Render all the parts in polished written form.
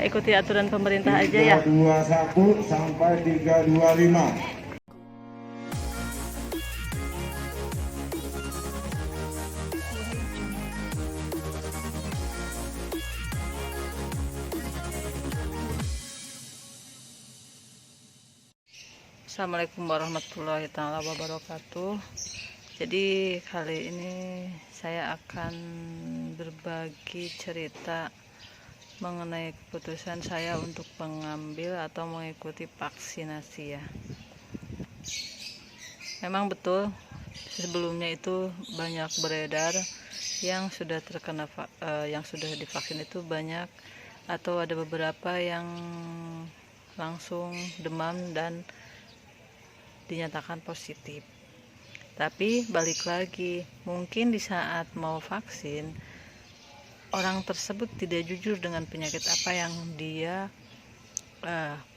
Kita ikuti aturan pemerintah aja ya. 321 sampai 325. Assalamualaikum warahmatullahi wabarakatuh. Jadi kali ini saya akan berbagi cerita mengenai keputusan saya untuk mengambil atau mengikuti vaksinasi ya. Memang betul sebelumnya itu banyak beredar yang sudah terkena yang sudah divaksin itu banyak, atau ada beberapa yang langsung demam dan dinyatakan positif. Tapi balik lagi, mungkin di saat mau vaksin orang tersebut tidak jujur dengan penyakit apa yang dia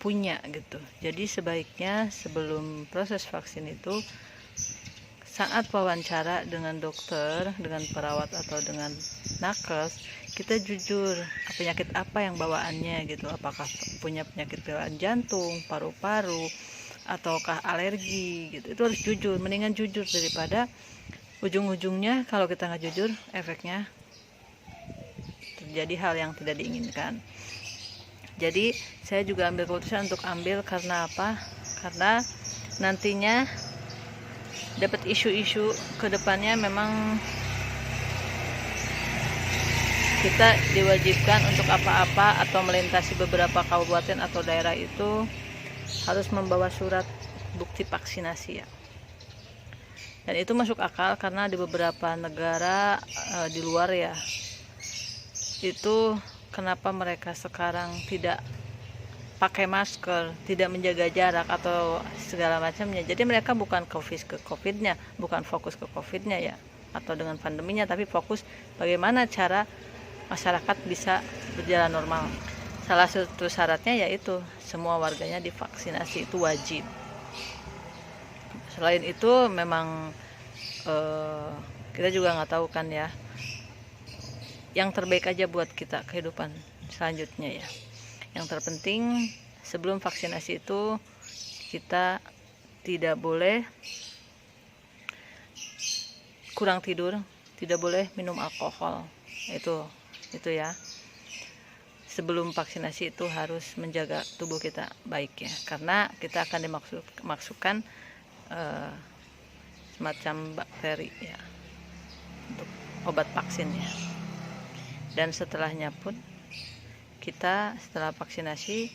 punya gitu. Jadi sebaiknya sebelum proses vaksin itu, saat wawancara dengan dokter, dengan perawat atau dengan nakes, kita jujur penyakit apa yang bawaannya gitu. Apakah punya penyakit bawaan jantung, paru-paru, ataukah alergi gitu. Itu harus jujur, mendingan jujur daripada ujung-ujungnya kalau kita nggak jujur, efeknya terjadi hal yang tidak diinginkan. Jadi saya juga ambil keputusan untuk ambil karena apa? Karena nantinya dapat isu-isu ke depannya, memang kita diwajibkan untuk apa-apa atau melintasi beberapa kabupaten atau daerah itu harus membawa surat bukti vaksinasi ya. Dan itu masuk akal karena di beberapa negara di luar ya, itu kenapa mereka sekarang tidak pakai masker, tidak menjaga jarak atau segala macamnya. Jadi mereka bukan fokus ke COVID-nya, bukan fokus ke COVID-nya ya, atau dengan pandeminya, tapi fokus bagaimana cara masyarakat bisa berjalan normal. Salah satu syaratnya yaitu semua warganya divaksinasi, itu wajib. Selain itu memang kita juga nggak tahu kan ya, yang terbaik aja buat kita kehidupan selanjutnya ya. Yang terpenting sebelum vaksinasi itu kita tidak boleh kurang tidur, tidak boleh minum alkohol. Itu ya. Sebelum vaksinasi itu harus menjaga tubuh kita baik ya, karena kita akan dimasukkan semacam bakteri ya untuk obat vaksinnya. Dan setelahnya pun kita setelah vaksinasi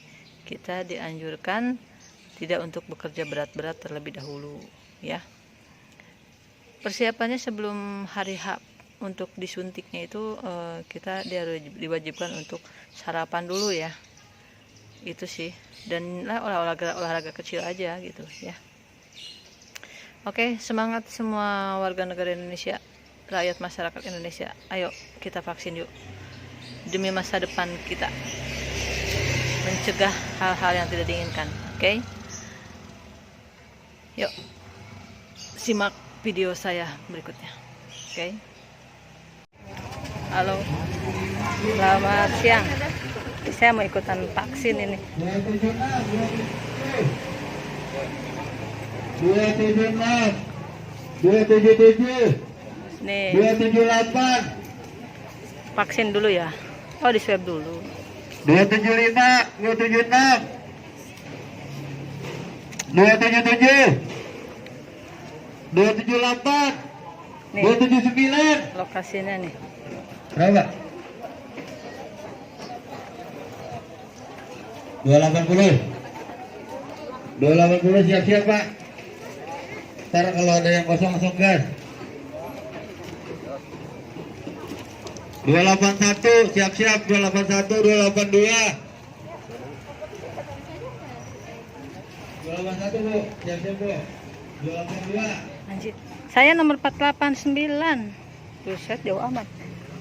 kita dianjurkan tidak untuk bekerja berat-berat terlebih dahulu ya. Persiapannya sebelum hari H untuk disuntiknya itu kita diwajibkan untuk sarapan dulu ya, itu sih. Dan olahraga kecil aja gitu ya. Oke, semangat semua warga negara Indonesia, rakyat masyarakat Indonesia. Ayo kita vaksin yuk, demi masa depan kita, mencegah hal-hal yang tidak diinginkan. Oke, yuk simak video saya berikutnya. Oke. Halo, selamat siang. Saya mau ikutan vaksin ini. 276, 277, Nih, 278, vaksin dulu ya. Oh, di swab dulu. 275, 276, 277, 278, Nih, 279. lokasinya nih. Berapa? 280. 280 siap-siap Pak. Ntar kalau ada yang kosong langsung gas. 281 siap-siap. 281, 282. 281 Bu, siap-siap Bu. 282. Anjir. Saya nomor 489. Buset, jauh amat.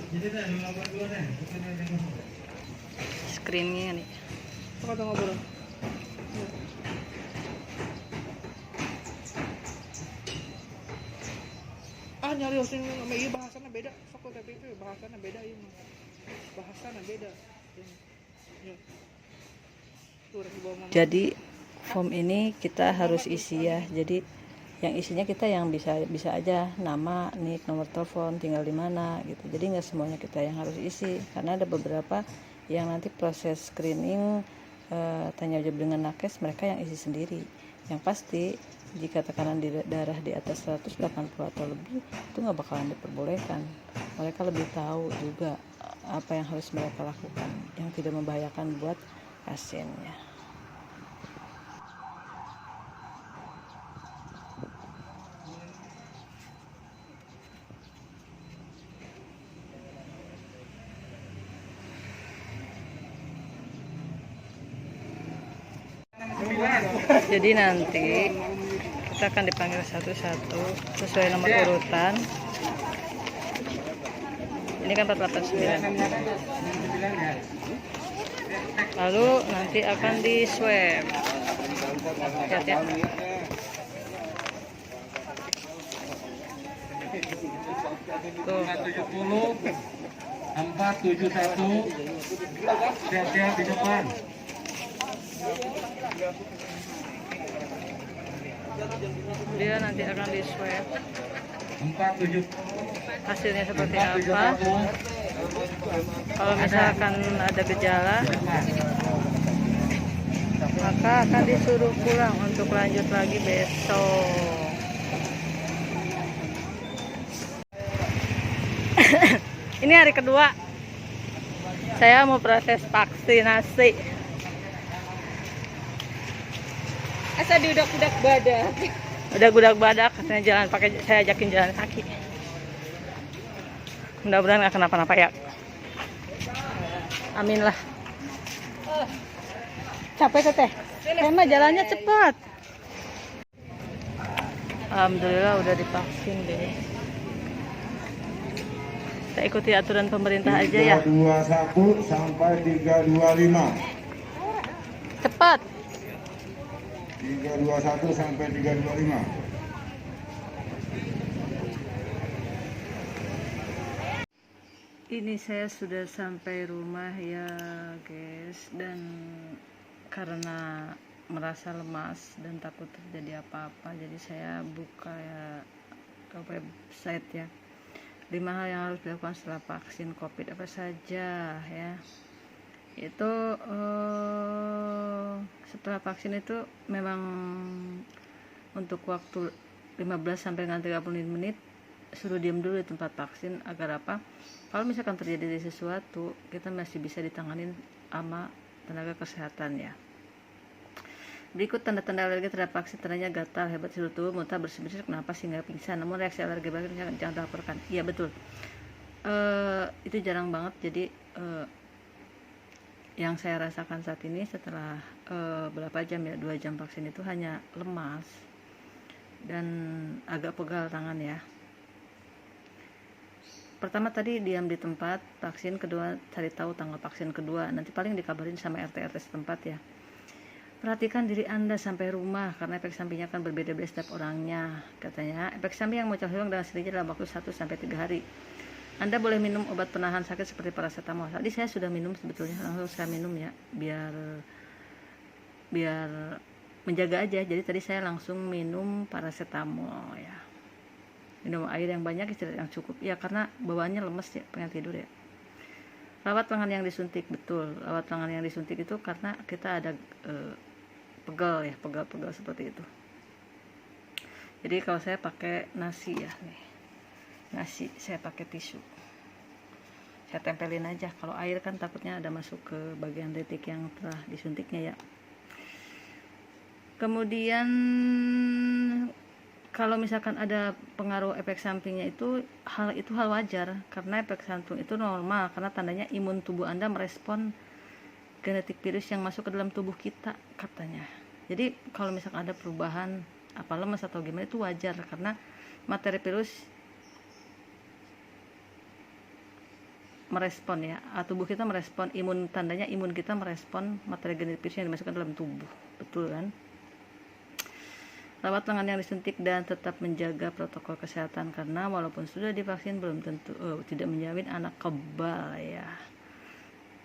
Jadi dah 282 nih. Screennya nih. Apa tuh ngobrol? Nyari hosting iya bahasanya beda, sok tapi itu bahasanya beda, iya bahasanya beda. Tuh udah dibawa mama. Jadi form ini kita harus isi ya. Jadi yang isinya kita yang bisa aja nama, nik, nomor telepon, tinggal di mana gitu. Jadi nggak semuanya kita yang harus isi karena ada beberapa yang nanti proses screening tanya jawab dengan nakes mereka yang isi sendiri. Yang pasti jika tekanan darah di atas 180 atau lebih itu nggak bakalan diperbolehkan. Mereka lebih tahu juga apa yang harus mereka lakukan yang tidak membahayakan buat pasiennya. Jadi nanti kita akan dipanggil satu-satu sesuai nomor urutan. Ini kan 489. Lalu nanti akan di swab. Lihat ya. Tuh. 470 471 siap-siap di depan. Dia nanti akan di swab. 47 Hasilnya seperti apa? Kalau misalkan ada gejala, maka akan disuruh pulang untuk lanjut lagi besok. Ini hari kedua saya mau proses vaksinasi. Asa diudak-udak badan. Udah gudak badak, katanya jalan pakai, saya ajakin jalan kaki. Mudah-mudahan nggak kenapa-napa ya. Amin lah. Capek teteh. Emang jalannya cepat. Alhamdulillah udah divaksin deh. Kita ikuti aturan pemerintah aja ya. 321 sampai 325. Cepat. 321 sampai 325. Ini saya sudah sampai rumah ya guys, dan karena merasa lemas dan takut terjadi apa-apa, jadi saya buka ya ke website ya 5 hal yang harus dilakukan setelah vaksin COVID apa saja ya. Itu setelah vaksin itu memang untuk waktu 15 sampai 30 menit suruh diam dulu di tempat vaksin agar apa? Kalau misalkan terjadi sesuatu, kita masih bisa ditanganin sama tenaga kesehatan ya. Berikut tanda-tanda alergi terhadap vaksin, tandanya gatal, hebat seluruh tubuh, muntah, bersih-bersih, kenapa sehingga pingsan. Namun reaksi alergi baru jangan dilaporkan. Iya betul. Itu jarang banget. Jadi yang saya rasakan saat ini setelah berapa jam ya, 2 jam vaksin itu hanya lemas dan agak pegal tangan ya. Pertama tadi diam di tempat vaksin, kedua cari tahu tanggal vaksin kedua, nanti paling dikabarin sama RT setempat ya. Perhatikan diri Anda sampai rumah karena efek sampingnya akan berbeda-beda setiap orangnya. Katanya efek samping yang muncul hilang dengan sendirinya dalam waktu 1-3 hari. Anda boleh minum obat penahan sakit seperti paracetamol. Tadi saya sudah minum sebetulnya, langsung saya minum ya, biar menjaga aja. Jadi tadi saya langsung minum paracetamol ya. Minum air yang banyak, istirahat yang cukup. Ya karena bawaannya lemes ya, pengen tidur ya. Rawat lengan yang disuntik, betul. Rawat lengan yang disuntik itu karena kita ada pegal ya, pegal seperti itu. Jadi kalau saya pakai nasi ya nih. Nasi saya pakai tisu, saya tempelin aja. Kalau air kan takutnya ada masuk ke bagian titik yang telah disuntiknya ya. Kemudian kalau misalkan ada pengaruh efek sampingnya itu hal wajar karena efek samping itu normal karena tandanya imun tubuh Anda merespon genetik virus yang masuk ke dalam tubuh kita katanya. Jadi kalau misalkan ada perubahan apa lemas atau gimana itu wajar karena materi virus merespon ya, tubuh kita merespon, tandanya imun kita merespon materi genetik virus yang dimasukkan dalam tubuh, betul kan? Rawat lengan yang disuntik dan tetap menjaga protokol kesehatan karena walaupun sudah divaksin belum tentu tidak menjamin anak kebal ya.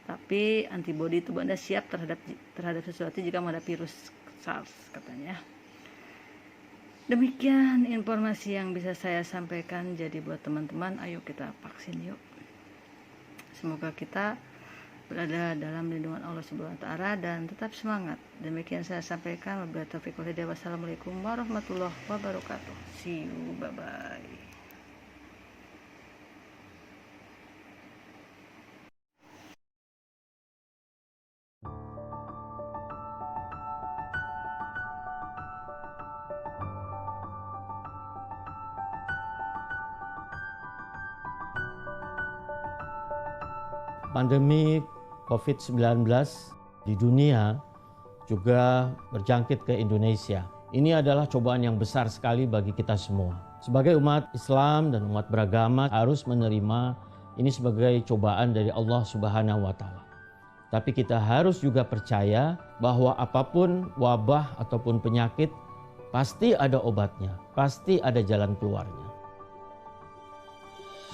Tapi antibodi tubuh Anda siap terhadap sesuatu jika menghadapi virus SARS katanya. Demikian informasi yang bisa saya sampaikan. Jadi buat teman-teman, ayo kita vaksin yuk. Semoga kita berada dalam lindungan Allah Subhanahu wa taala dan tetap semangat. Demikian saya sampaikan. Wabillahi taufiq wal hidayah. Wassalamualaikum warahmatullahi wabarakatuh. See you, bye bye. Pandemi COVID-19 di dunia juga berjangkit ke Indonesia. Ini adalah cobaan yang besar sekali bagi kita semua. Sebagai umat Islam dan umat beragama harus menerima ini sebagai cobaan dari Allah Subhanahu wa taala. Tapi kita harus juga percaya bahwa apapun wabah ataupun penyakit pasti ada obatnya, pasti ada jalan keluarnya.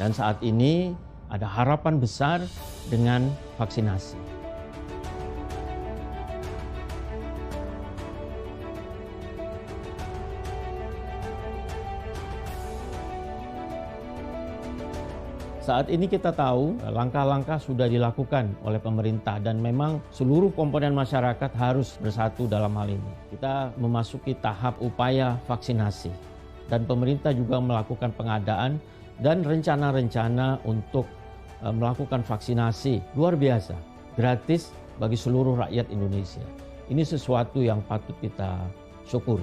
Dan saat ini ada harapan besar dengan vaksinasi. Saat ini kita tahu langkah-langkah sudah dilakukan oleh pemerintah dan memang seluruh komponen masyarakat harus bersatu dalam hal ini. Kita memasuki tahap upaya vaksinasi dan pemerintah juga melakukan pengadaan dan rencana-rencana untuk melakukan vaksinasi luar biasa, gratis bagi seluruh rakyat Indonesia. Ini sesuatu yang patut kita syukuri.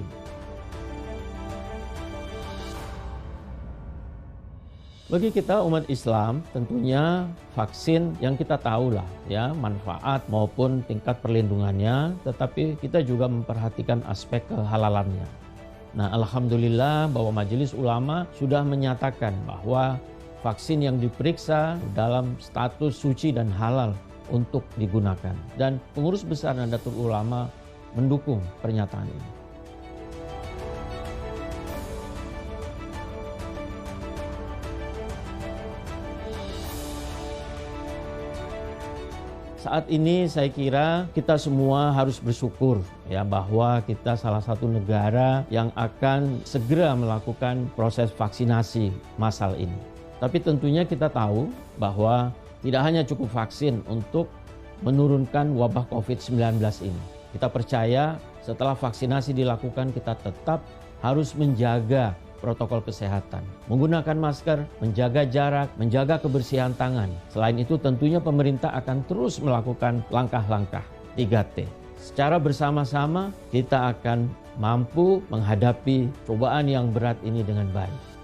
Bagi kita umat Islam, tentunya vaksin yang kita tahu lah ya, manfaat maupun tingkat perlindungannya, tetapi kita juga memperhatikan aspek kehalalannya. Nah, alhamdulillah bahwa Majelis Ulama sudah menyatakan bahwa vaksin yang diperiksa dalam status suci dan halal untuk digunakan. Dan pengurus besar Nahdlatul Ulama mendukung pernyataan ini. Saat ini saya kira kita semua harus bersyukur ya bahwa kita salah satu negara yang akan segera melakukan proses vaksinasi massal ini. Tapi tentunya kita tahu bahwa tidak hanya cukup vaksin untuk menurunkan wabah COVID-19 ini. Kita percaya setelah vaksinasi dilakukan kita tetap harus menjaga protokol kesehatan. Menggunakan masker, menjaga jarak, menjaga kebersihan tangan. Selain itu tentunya pemerintah akan terus melakukan langkah-langkah 3T. Secara bersama-sama kita akan mampu menghadapi cobaan yang berat ini dengan baik.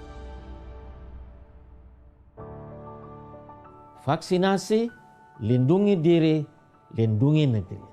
Vaksinasi, lindungi diri, lindungi negeri.